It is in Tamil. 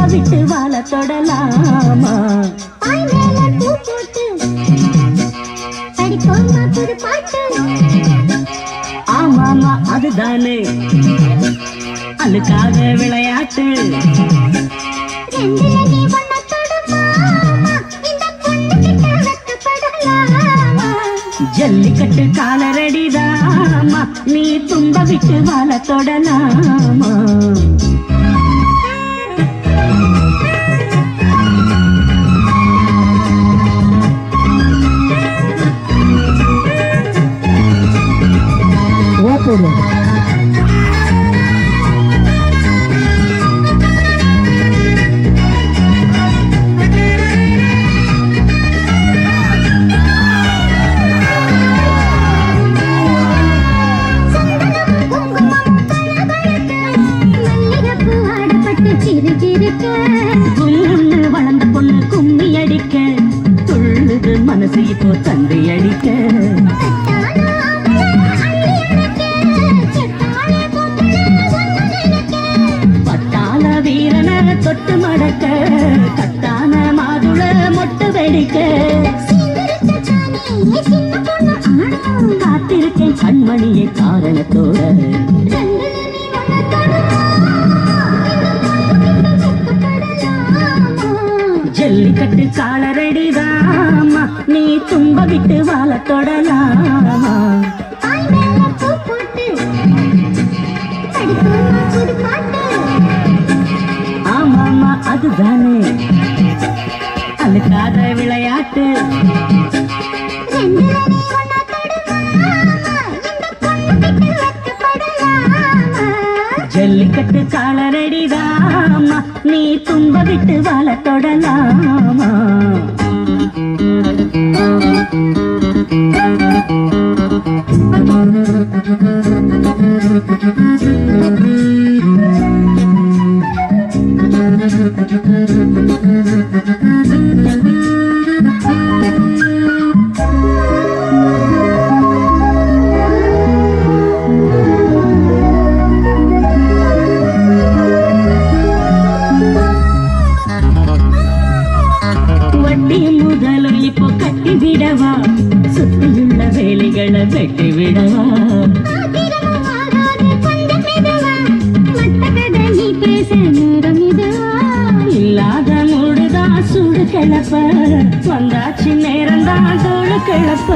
விட்டு வாழ தொடலாமா ஆமாமா அதுதானே அதுக்காக விளையாட்டு ஜல்லிக்கட்டு காலரடிதாமா நீ தும்ப விட்டு வாழ தொடலாமா வளர்ந்த பொண்ணு கும்மி அடிக்க துள்ளுது மனசு இப்போ தந்தை அடிக்க பட்டாள வீரன தொட்டு மடக்க கட்டான மாதுள மொட்டு வெடிக்க காத்திருக்கேன் கண்மணியை காரணத்தோட ஜல்லிக்கட்டு காலரடிதாமா நீ தும்ப விட்டு வாழ தொடலாமா ஆமாமா அதுதானே அதுக்காக விளையாட்டு ஜல்லிக்கட்டு காலரடிதாமா நீ தும்ப விட்டு வாழ தொடலாமா முதலும் இப்போ கட்டி விடவா சுத்தியுள்ள வேலைகளை வெட்டி விடவா இல்லாத மூடுதான் சுடு கிளப்ப வந்தாச்சு நேரம் தான் தோடு கிளப்ப